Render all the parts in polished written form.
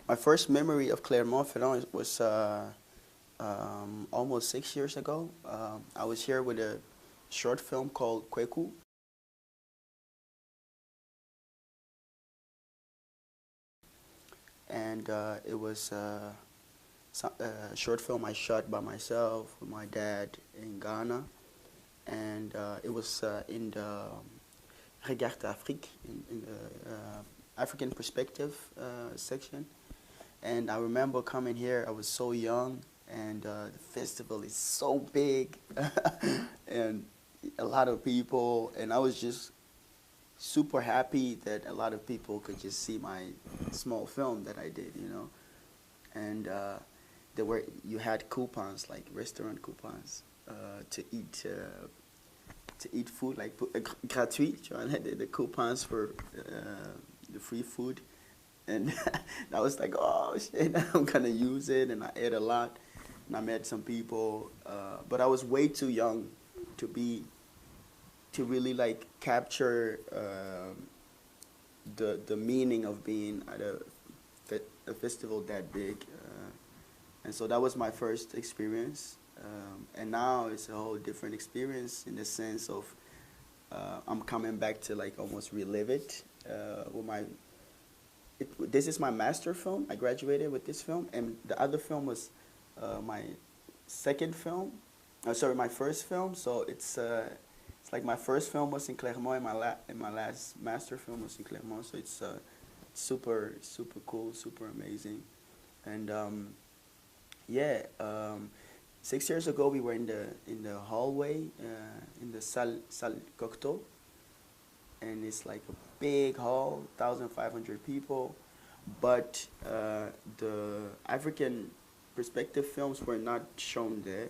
My first memory of Clermont, Ferrand was almost 6 years ago. I was here with a short film called Kweku. And it was a short film I shot by myself with my dad in Ghana. And it was in the Regarde Afrique, in the African perspective section. And I remember coming here, I was so young, and the festival is so big, and a lot of people, and I was just super happy that a lot of people could just see my small film that I did, you know. And you had coupons, like restaurant coupons, to eat food, like gratuit, tu vois, the coupons for the free food. And I was like, oh shit, I'm gonna use it, and I ate a lot, and I met some people, but I was way too young to really like capture the meaning of being at a festival that big, and so that was my first experience, and now it's a whole different experience in the sense of I'm coming back to like almost relive it with my. This is my master film. I graduated with this film, and the other film was my second film. Sorry, my first film. So it's like my first film was in Clermont, and my last master film was in Clermont. So it's super cool, super amazing, and yeah. 6 years ago, we were in the hallway in the salle Cocteau, and it's like a big hall, 1,500 people, but the African perspective films were not shown there.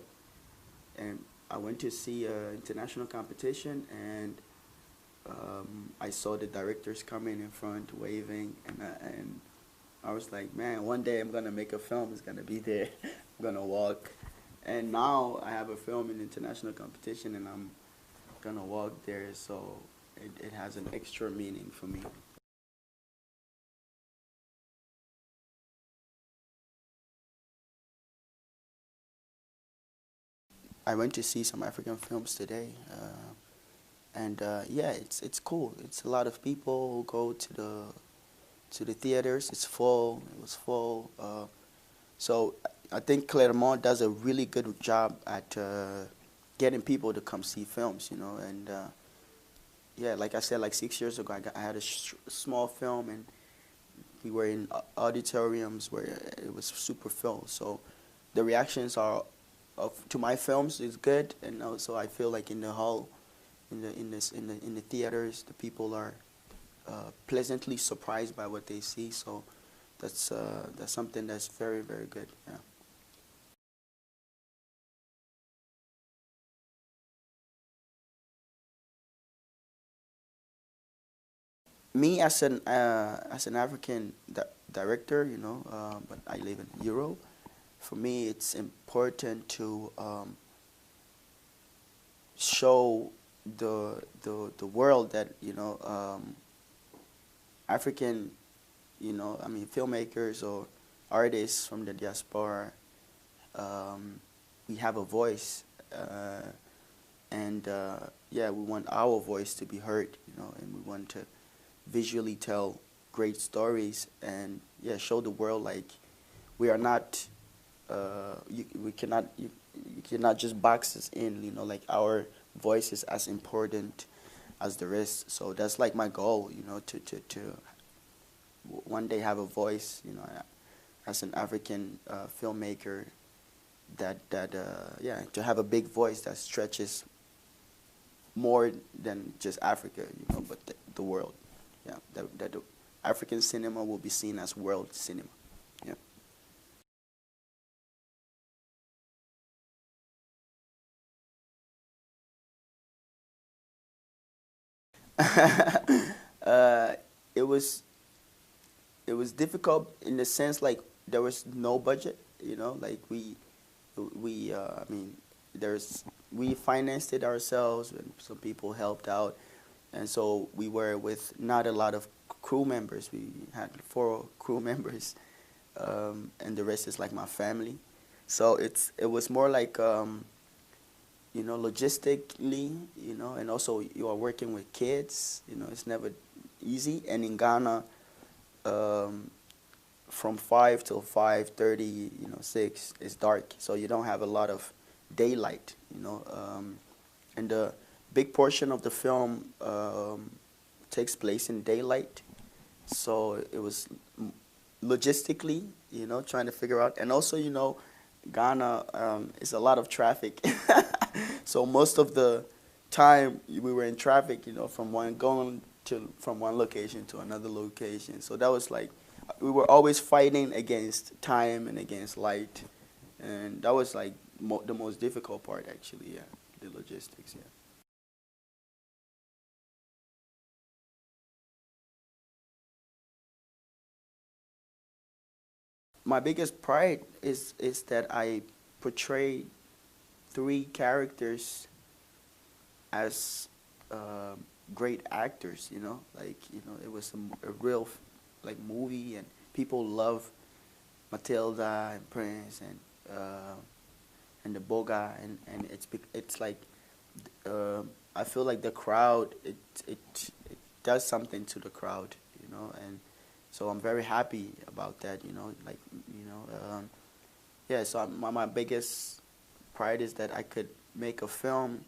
And I went to see an international competition, and I saw the directors coming in front, waving, and I was like, man, one day I'm gonna make a film. It's gonna be there. I'm gonna walk. And now I have a film in international competition, and I'm gonna walk there. So it has an extra meaning for me. I went to see some African films today, and yeah, it's cool. It's a lot of people who go to the theaters. It's full. It was full. So I think Clermont does a really good job at getting people to come see films. You know, and yeah, like I said, like 6 years ago, I had a small film, and we were in auditoriums where it was super full. So the reactions are to my films is good, and also I feel like in the hall, in the theaters, the people are pleasantly surprised by what they see. So that's something that's very good. Yeah. Me as an African director, you know, but I live in Europe. For me, it's important to show the world that, you know, African, you know, I mean, filmmakers or artists from the diaspora, we have a voice, and yeah, we want our voice to be heard, you know, and we want to visually tell great stories, and yeah, show the world like we are not you cannot just box us in, you know, like our voice is as important as the rest. So that's like my goal, you know, to one day have a voice, you know, as an African filmmaker, that yeah, to have a big voice that stretches more than just Africa, you know, but the world. Yeah, that the African cinema will be seen as world cinema. Yeah. uh, it was it was difficult in the sense like there was no budget, you know, like I mean, there's we financed it ourselves, and some people helped out, and so we were with not a lot of crew members. We had 4 crew members, and the rest is like my family. So it was more like you know, logistically, you know, and also you are working with kids, you know, it's never easy. And in Ghana, um, from 5 till 5:30, you know, 6, it's dark, so you don't have a lot of daylight, you know. And the big portion of the film takes place in daylight, so it was logistically, you know, trying to figure out. And also, you know, Ghana is a lot of traffic. So most of the time we were in traffic, you know, from one location to another location. So that was like, we were always fighting against time and against light, and that was like the most difficult part, actually. Yeah, the logistics. Yeah. My biggest pride is that I portray three characters as great actors. You know, like, you know, it was a real like movie, and people love Matilda and Prince and the Boga, and it's like I feel like the crowd, it does something to the crowd, you know. And so I'm very happy about that, you know, like, you know, yeah. So my biggest pride is that I could make a film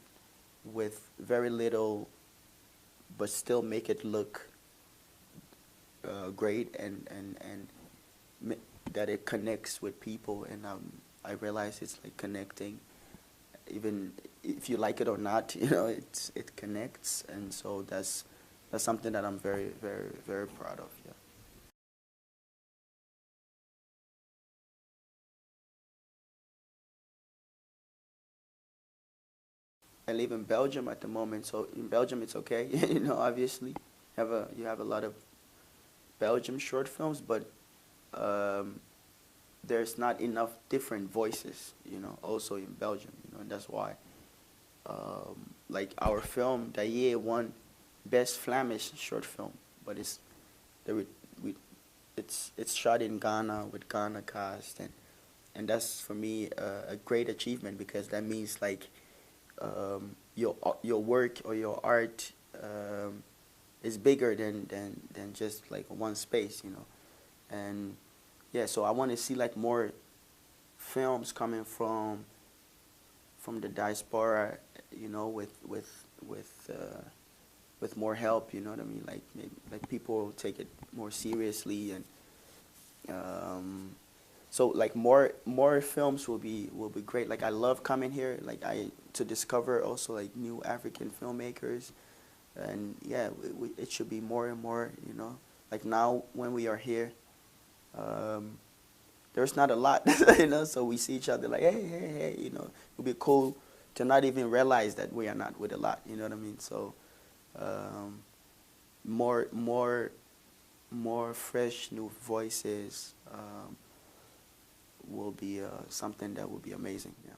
with very little, but still make it look great, and that it connects with people. And I realize it's like connecting, even if you like it or not, you know, it connects. And so that's something that I'm very, very, very proud of. Yeah. I live in Belgium at the moment, so in Belgium it's okay. You know, obviously, you have a lot of Belgium short films, but um, there's not enough different voices, you know, also in Belgium, you know. And that's why, like our film, Daye won Best Flemish Short Film, but the re- we, it's shot in Ghana with Ghana cast, and that's for me a great achievement, because that means like your work or your art is bigger than just like one space, you know. And yeah, so I want to see like more films coming from the diaspora, you know, with more help, you know what I mean? Like maybe, like people take it more seriously, and so like more films will be great. Like I love coming here, like to discover also like new African filmmakers, and yeah, it should be more and more, you know. Like now when we are here, um, there's not a lot, you know. So we see each other like, hey, hey, hey, you know. It would be cool to not even realize that we are not with a lot, you know what I mean? So um, more, more fresh new voices will be something that will be amazing. Yeah.